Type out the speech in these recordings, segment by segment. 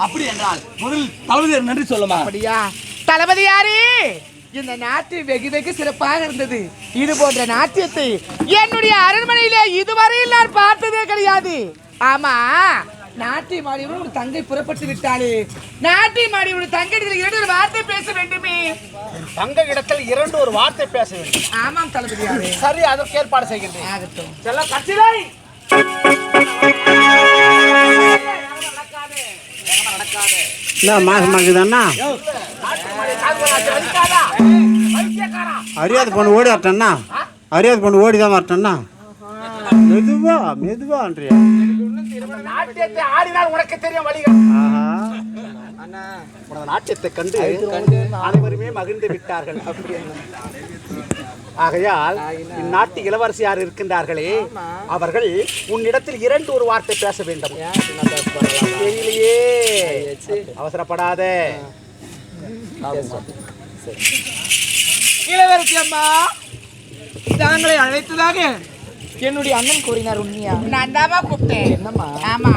அப்படி என்றால் முதல் தளபதியார் நன்றி சொல்லுமா? அப்படியா? தளபதியாரே, இந்த நாட்டு வெகு வெகு சிறப்பாக இருந்தது. இது போன்ற நாட்டியத்தை என்னுடைய அரண்மனையிலே இதுவரையில் நான் பார்த்ததே கிடையாது. ஆமா, நாட்டிய மாடியோடு ஒரு தங்கை புறப்பட்டு விட்டாளே, நாட்டிய மாடியோட தங்கை இரண்டு ஒரு வார்த்தை பேச வேண்டுமே. தங்க இடத்தில் இரண்டு ஒரு வார்த்தை பேச வேண்டும். ஆமாம் தளபதியாரே. சரி, அதற்கு ஏற்பாடு செய்கின்றேன். ஆகட்டும். செல்ல கட்சிலை மாசமாக்குதாண்ணா அறியாது பொண்ணு ஓடி வரட்டண்ணா, அறியாது பொண்ணு ஓடிதான் வரட்டண்ணா. மெதுவா மெதுவான்றியா நாட்டியத்தை ஆடினால் உனக்கு தெரியும் வழிகள். நாட்டியத்தை கண்டு அனைவருமே மகிழ்ந்து விட்டார்கள். ஆகையால் இந்நாட்டு இளவரசியார் இருக்கின்றார்களே, அவர்கள் உன்னிடத்தில் இரண்டு ஒரு வார்த்தை பேச வேண்டும். தெரியலையே, அவசரப்படாத. இளவரசி அம்மா, தாங்களை அழைத்ததாக என்னுடைய அண்ணன் கூறினார். உண்மையா? நான் தாமா கூப்பிட்டேன். என்னம்மா? ஆமா,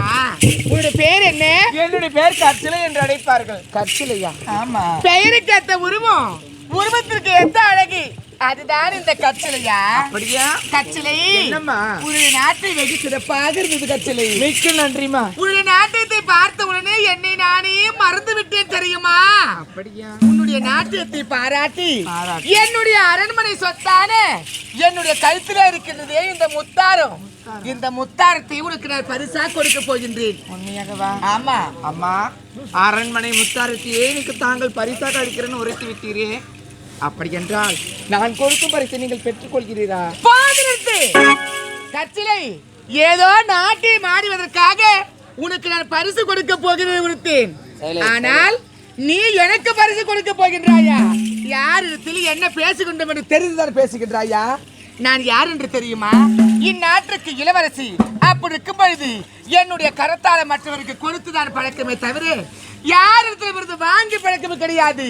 உன்னுடைய பேர் என்ன? என்னுடைய பேர் கற்சிலை என்று அழைப்பார்கள். கற்சிலையா? ஆமா. பெயருக்கு ஏத்த உருவம், உருவத்திற்கு ஏத்த அழகி, அதுதான் இந்த கற்சிலையா? அப்படியா? கற்சிலை, என்னம்மா உன்னுடைய நாட்டை வெகு சிறப்பாக இருந்தது கற்சிலை. மிக்க நன்றிமா. உன்னுடைய நாட்டியத்தை பார்த்த உடனே என்னை நானே மறந்து விட்டேன் தெரியுமா? அப்படியா? உன்னுடைய நாட்டியத்தை பாராட்டி என்னுடைய அரண்மனை சொத்தான என்னுடைய கழுத்துல இருக்கின்றதே இந்த முத்தாரம், இந்த முத்தாரத்தை உனக்கு நான் பரிசா கொடுக்க போகின்றேன். உண்மையாகவா? ஆமா. அம்மா, அரண்மனை முத்தாரத்தையே எனக்கு தாங்கள் பரிசாக அளிக்கிறேன்னு உரைத்து விட்டீரே, அப்படி என்றால் நான் கொடுக்கும் பரிசை நீங்கள் பெற்றுக் கொள்கிறீரா? கற்சிலை, ஏதோ நாட்டை மாறுவதற்காக உனக்கு நான் பரிசு கொடுக்க போகிறேன் உரைத்தேன். ஆனால் நீ எனக்கு பரிசு கொடுக்க போகின்றாயா? யார் இடத்தில் என்ன பேசுகின்றோம் என்று தெரிந்துதான் பேசுகின்றாயா? நான் யார் என்று தெரியுமா? இந்நாட்டுக்கு இளவரசி. அப்படி இருக்கும் பொழுது என்னுடைய கரத்தால மற்றவருக்கு கொடுத்துதான் பழக்கமே தவிர யார் இடத்துல வாங்கி பழக்கமே கிடையாது.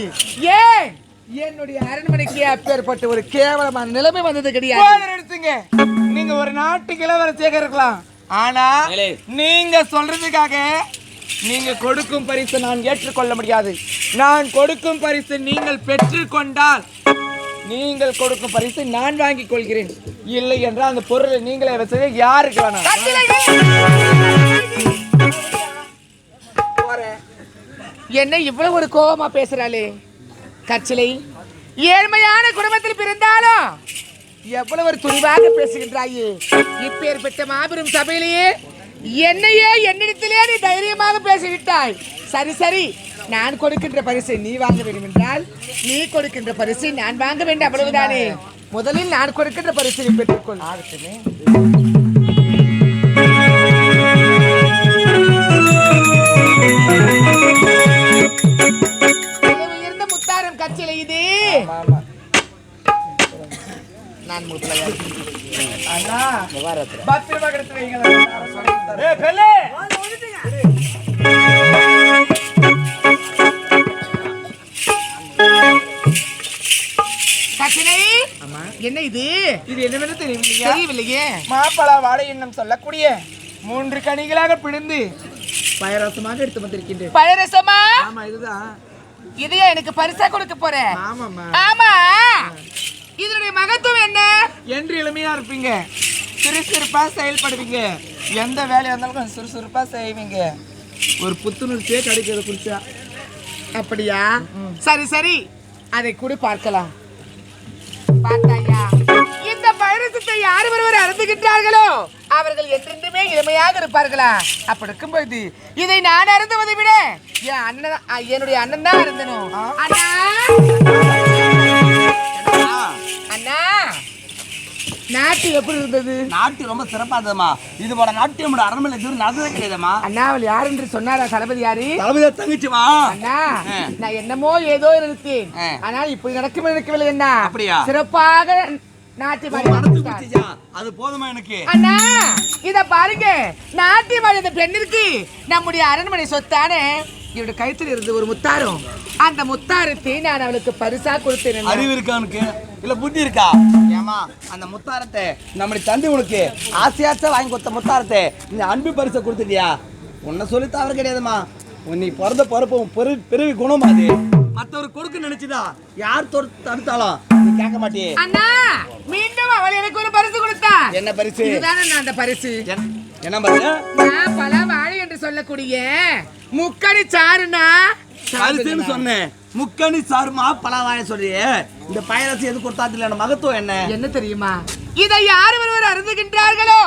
ஏன் என்னுடைய அரண்மனைக்கு அப்பேற்பட்ட ஒரு கேவலமான நிலைமை வந்தது கிடையாது. நீங்க ஒரு நாட்டுக்கு இளவரசியாக இருக்கலாம், ஆனா நீங்க சொல்றதுக்காக நீங்க கொடுக்கும் பரிசு நான் ஏற்றுக்கொள்ள முடியாது. நான் கொடுக்கும் பரிசு நீங்கள் பெற்றுக்கொண்டால் நீங்கள் கொடுக்கும் பரிசு நான் வாங்கிக் கொள்கிறேன். இல்லை என்றால் அந்த பொருளை நீங்களே வச்சு யாருக்கு வேணாம். என்ன இவ்வளவு ஒரு கோபமா பேசுறாளே கற்சிலை? ஏழ்மையான குடும்பத்தில் பிறந்தாலும் எவ்வளவு ஒரு துணிவாக பேசுகின்றாயே. இப்பேற்பட்ட மாபெரும் சபையிலேயே என்னையே என்னிடத்திலே நீ தைரியமாக பேசிவிட்டாய். சரி சரி, நான் கொடுக்கின்ற பரிசை நீ வாங்க வேண்டும் என்றால் நீ கொடுக்கின்ற பரிசை நான் வாங்க வேண்டும், அவ்வளவுதானே. முதலில் நான் கொடுக்கின்ற பரிசை நீ பெற்றுக்கொள். ஆகட்டுமே. உயர்ந்த முத்தாரம் கற்சிலை இது. நான் அண்ணா பத்திரமா கிடத்து வைங்க. என்ன இது? இது என்னவென்று தெரியவில்லையே. மாப்பழா வாழை எண்ணம் சொல்லக்கூடிய 3 கனிகளாக பிழிந்து பயரசமாக எடுத்து வந்திருக்கின்றேன். பயரசமா? ஆமா, இதுதான். இதையா எனக்கு பரிசா கொடுக்க போறேன்? ஆமாமா. ஆமா, இதனுடைய மகத்துவம் என்ன என்று எளிமையா இருப்பீங்க, சுறுசுறுப்பா செயல்படுவீங்க, எந்த வேலையா இருந்தாலும் கொஞ்சம் சுறுசுறுப்பா செய்வீங்க, ஒரு புத்துணர்ச்சியே கிடைக்கிறது குடிச்சா. அப்படியா? சரி சரி, அதை கூட பார்க்கலாம். பார்த்தாயா? இந்த பைரசத்தை யார் ஒருவர் அருந்துகின்றார்களோ அவர்கள் என்றென்றுமே இளமையாக இருப்பார்களா? அப்படி இருக்கும்போது இதை நான் அருந்துவதை விட என் அண்ணன், என்னுடைய அண்ணன் தான் அருந்தணும். அண்ணா அண்ணா, நாட்டு எப்படி இருந்தது? நாட்டு ரொம்ப சிறப்பா இருந்ததுமா. இது போல நாட்டியம் அரண்மனை நடந்ததே கிடையாதுமா. அண்ணா, அவள் யார் என்று சொன்னாரா? தளபதி யாரு? தளபதி தங்கச்சிமா. அண்ணா, நான் என்னமோ ஏதோ இருந்தேன், ஆனால் இப்படி நடக்கும் நினைக்கவில்லை. என்ன அப்படியா? சிறப்பாக நாட்டியம் அது போதுமா எனக்கு? அண்ணா, இத பாருங்க, நாட்டியம் இந்த பெண்ணிற்கு நம்முடைய அரண்மனை சொத்தானே இவருடைய கைத்தில் இருந்து ஒரு முத்தாரம், அந்த முத்தாரத்தை நான் அவளுக்கு பரிசா கொடுத்தேன். அறிவு இருக்கா உனக்கு? இல்ல புத்தி இருக்கா? ஏமா, அந்த முத்தாரத்தை நம்முடைய தந்தை உனக்கு ஆசையாச்சா வாங்கி கொடுத்த முத்தாரத்தை இந்த அன்பு பரிசை கொடுத்துட்டியா? உன்னை சொல்லி தவறு கிடையாதுமா. நீ பிறந்த பருப்பம் பிறவி குணம் அது மற்றவர் கொடுக்க நினைச்சுதா யார் தடுத்தாலும் நீ கேட்க மாட்டியே. அண்ணா மீண்டும் அவள் எனக்கு ஒரு பரிசு கொடுத்தா. என்ன பரிசு? இதுதானே நான் அந்த பரிசு. என்ன பரிசு? நான் பல வாழை என்று சொல்லக்கூடிய முக்கணி சாருண்ணா. பரிசுன்னு சொன்னேன். முக்கணி சாருமா பல வாழை சொல்றியே. இந்த பயரசு எது கொடுத்தாது மகத்துவம் என்ன என்ன தெரியுமா? இதை யார் ஒருவர் அருந்துகின்றார்களோ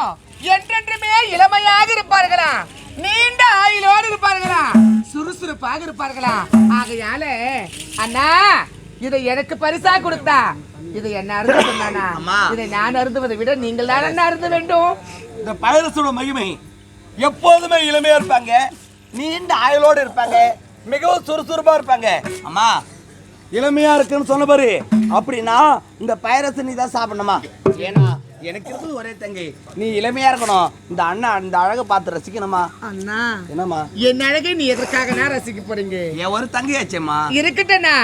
என்றென்றுமே இளமையாக இருப்பார்களா, நீண்ட ஆயுளோடு இருப்பார்களா, சுறுசுறுப்பாக இருப்பார்களா. ஆகையால அண்ணா இதை எனக்கு பரிசா கொடுத்தா. இதை என்ன அருந்த சொன்னானா? இதை நான் அருந்துவதை விட நீங்கள் தான் என்ன அருந்த வேண்டும். இந்த பைரஸோட மகிமை எப்போதுமே இளமையா இருப்பாங்க, நீண்ட ஆயுளோடு இருப்பாங்க, மிகவும் சுறுசுறுப்பா இருப்பாங்க. அம்மா இளமையா இருக்குன்னு சொன்ன பாரு, அப்படின்னா இந்த பைரஸ் நீ தான் சாப்பிடணுமா? ஏன்னா எனக்கு இருக்குது ஒரே தங்கை, நீ இளமையா இருக்கணும். இந்த அண்ணா இந்த அழகை பார்த்து ரசிக்கணுமா? அண்ணா என்னம்மா என் அழகை நீ எதற்காக நான் ரசிக்க போறீங்க? என் ஒரு தங்கையாச்சேம்மா. இருக்கட்டண்ணா.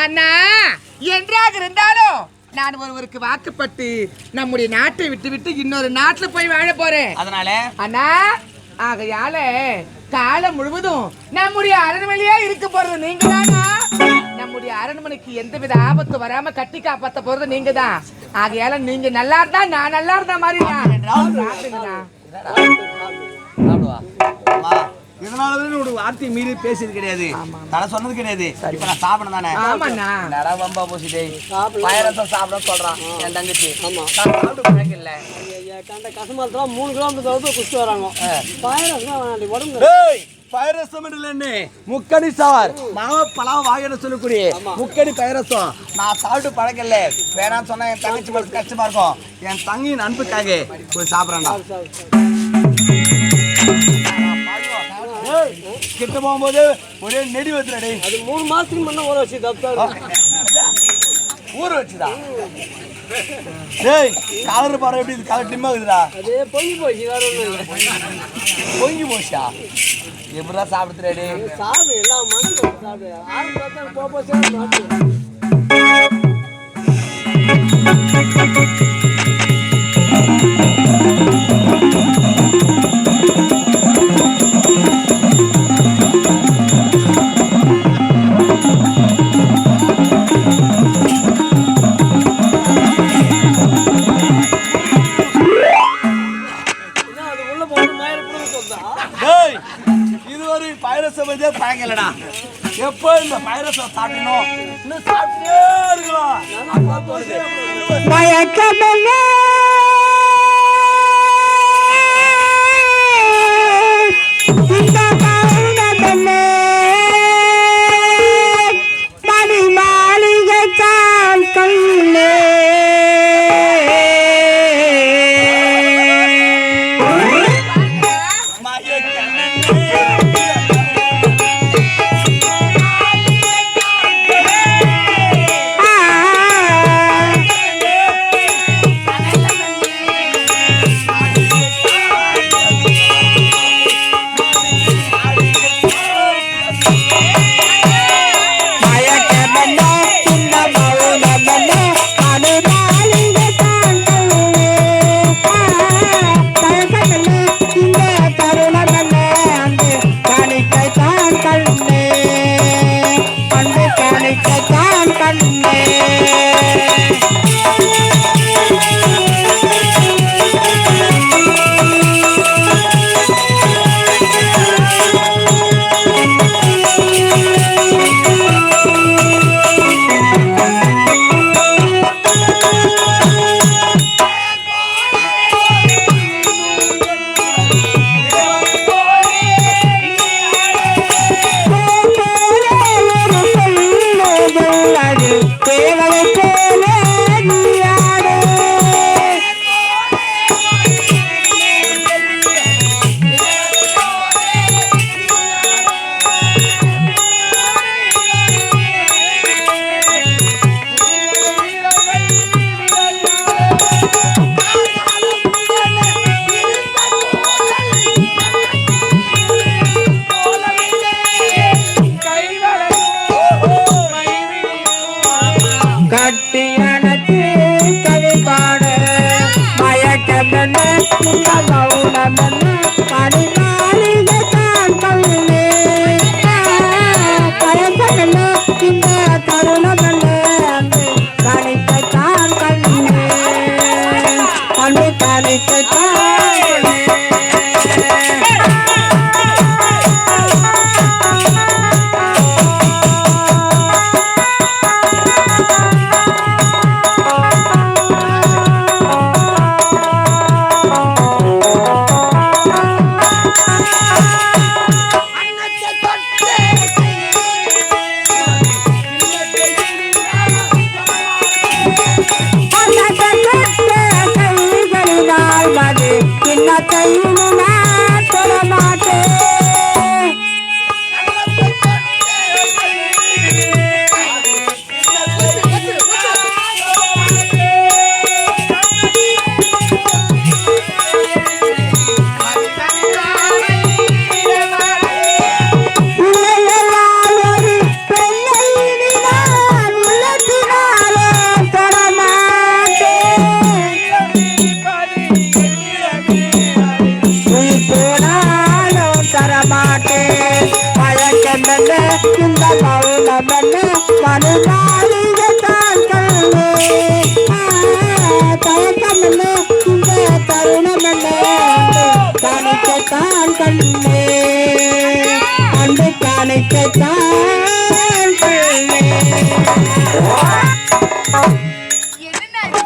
அண்ணா என்றாக இருந்தாலும் நான் ஒருவருக்கு வாக்குப்பட்டு நம்முடைய நாட்டை விட்டு விட்டு இன்னொரு நாட்டுல போய் வாழ போறேன். அதனால அண்ணா ஆகையால காலம் முழுவதும் நம்முடைய அரண்மனையே இருக்க போறது நீங்க தானா? நம்முடைய அரண்மனைக்கு எந்தவித ஆபத்து வராம கட்டி காப்பாத்த போறது நீங்க தான். ஆகையால நீங்க நல்லா இருந்தா நான் நல்லா இருந்த மாதிரி. இதனாலதான் ஒரு வார்த்தை மீறி பேசியது கிடையாது, தலை சொன்னது கிடையாது. இப்ப நான் சாப்பிட தானே வம்பா போசிட்டே பயிரசம் சாப்பிட சொல்றான் என் தங்கச்சி. இல்ல கசமாலத்துல 3 கிலோமீட்டர் குடிச்சு வராங்க. பயிரசம் இல்லன்னு முக்கணி சார் மாவ பலாவ வாயின்னு சொல்லக்கூடிய முக்கணி பயிரசம் நான் சாப்பிட்டு பழக்கல. வேணான்னு சொன்னா என் தங்கச்சி கொஞ்சம் கஷ்டமா இருக்கும். என் தங்கியின் அன்புக்காக போய் சாப்பிடறேன்டா. கிட்ட போகும்போது ஒரே நெடி வச்சுடா. அது 3 மாசத்துக்கு முன்ன ஊற வச்சு ஊற வச்சுதா? டேய் கலர் பாரு எப்படி கலர் டிம்மா இருக்குதுடா. அது பொங்கி போச்சு, வேற ஒண்ணும் இல்லை. பொங்கி போச்சா? எப்படிதான் சாப்பிடுறே? சாப்பிடு எல்லாம் மனசு சாப்பிடு. ஆறு போப்போ சாப்பிடு. இதுவரை பைரசம் பயங்கலடா. எப்போ இந்த பைரசம் சாப்பிடணும் இன்னும் சாப்பிட்டே இருக்கலாம். மௌனமன பணிமாளிகை தான் கண்ணே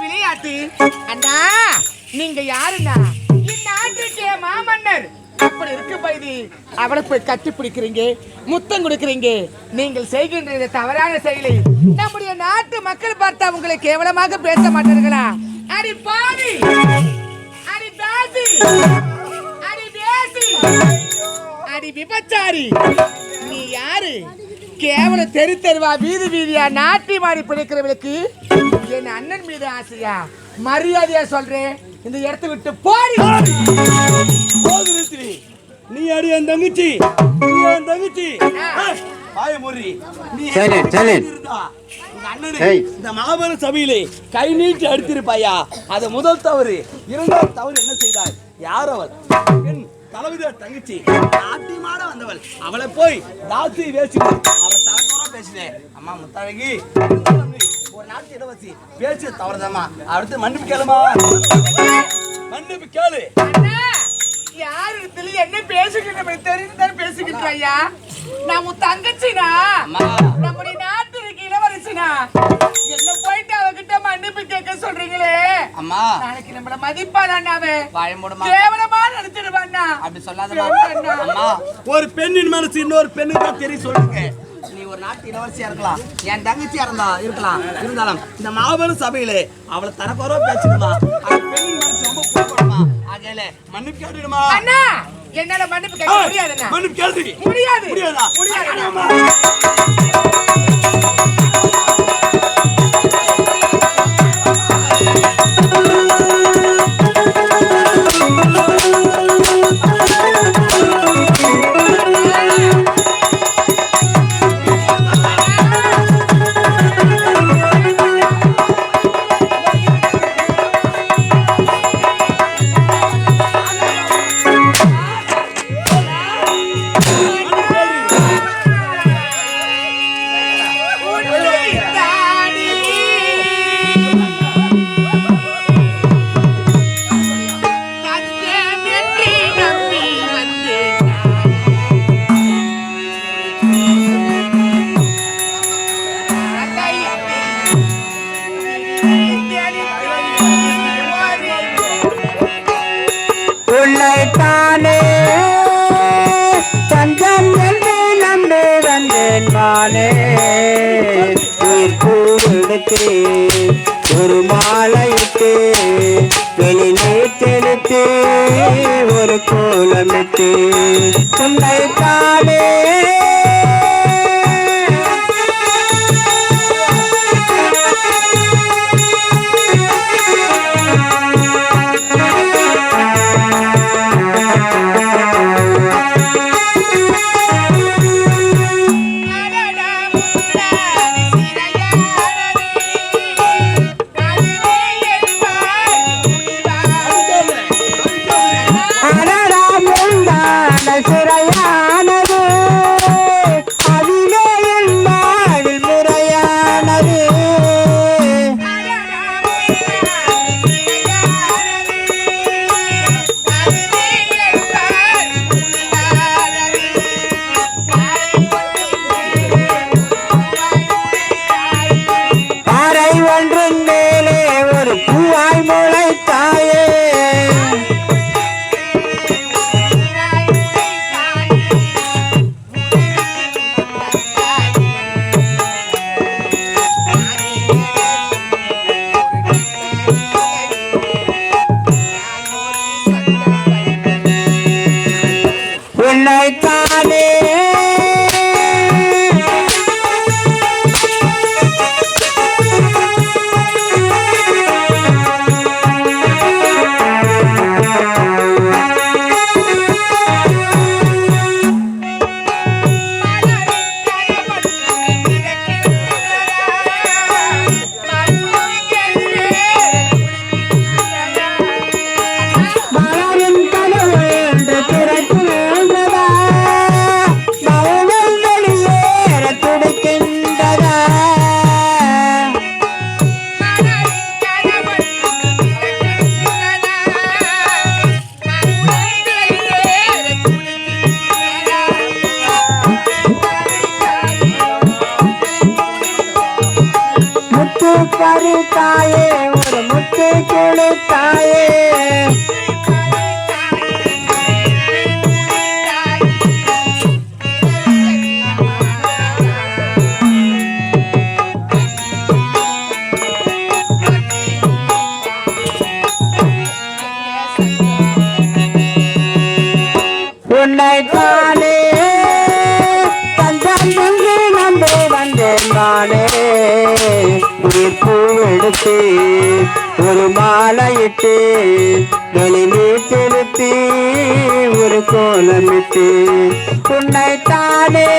விளையாட்டு அண்ணா, நீங்க யாருண்ணா? இந்நாட்டுக்கே மாமன்னர். அப்படி இருக்க போய் அவளை போய் கட்டி பிடிக்கிறீங்க, முத்தம் கொடுக்கிறீங்க. நீங்கள் செய்கின்ற இந்த தவறான செயலை நம்முடைய நாட்டு மக்கள் பார்த்தா உங்களை கேவலமாக பேச மாட்டார்களா? அடி பாவி, அடி தாசி, அடி தேசி, அடி விபச்சாரி, நீ யாரு? கேவலம் தெரு தெருவா வீதி வீதியா நாட்டி மாடி பிடிக்கிறவளுக்கு என் அண்ணன் மீது ஆசையா? மரியாதையா சொல்றேன், இந்த இடத்தை விட்டு போடி. நீ அடி என் தங்கச்சி, நீ என் தங்கச்சி. வாய மூடி. நீ இந்த மாபெரும் சபையிலே கை நீட்டி அடித்திருப்பாயா? அது முதல் தவறு. இரண்டாவது தவறு என்ன செய்தாய்? யார் அவள்? என் தலைவித தங்கச்சி, நாட்டியமாட வந்தவள். அவளை போய் தாசி வேசினாள். அவளை தலைக்குறா பேசினேன். அம்மா முத்தாழகி, ஒரு நாட்டு இளவரசி பேசிய தவறுதாம்மா. அடுத்து மன்னிப்பு கேளுமா, மன்னிப்பு கேளு. யாரு என்ன பேசுகின்ற தெரிஞ்சுதான் பேசுகின்ற ஐயா. நான் உன் தங்கச்சினா, நம்முடைய நாட்டுக்கு இளவரசினா, என்ன போயிட்டு அவகிட்ட மன்னிப்பு கேட்க சொல்றீங்களே அம்மா? நாளைக்கு நம்மள மதிப்பாளா? கேவலமா நினைச்சிருவாண்ணா. அப்படி சொல்லாத அம்மா. ஒரு பெண்ணின் மனசு இன்னொரு பெண்ணுக்கு தான் தெரியும். சொல்லுங்க, நீ ஒரு நாட்டு இளவரசியா இருக்கலாம், என் தங்கச்சியா இருக்கலாம். இருந்தாலும் இந்த மாபெரும் சபையிலே அவளை தரக்குறவா பேசிடுமா? அந்த பெண்ணின் மனசு ரொம்ப புரியுமா? ஆகையில மன்னிப்பு கேட்டுடுமா? அண்ணா, என்னால மன்னிப்பு கேட்க முடியாதுண்ணா. மன்னிப்பு கேள்வி முடியாது. முடியாதா? முடியாதுண்ணா. உன்னைத்தானே தஞ்சம் என்று நம்பி வந்தேன் நானே. உயிர் பூவெடுத்து ஒரு மாலையிட்டு வெளிநீர் தெளித்து ஒரு கோலமிட்டு உன்னைத்தானே சிறையானது தாயே ஒரு முத்து கொடுத்தாயே உன்னைத்தானே தஞ்சம் நம்பி வந்தேன் நானே உயிர் பூவெடுத்து ஒரு மாலையிட்டு வெளி நீர் செலுத்தி ஒரு கோலமிட்டு உன்னைத்தானே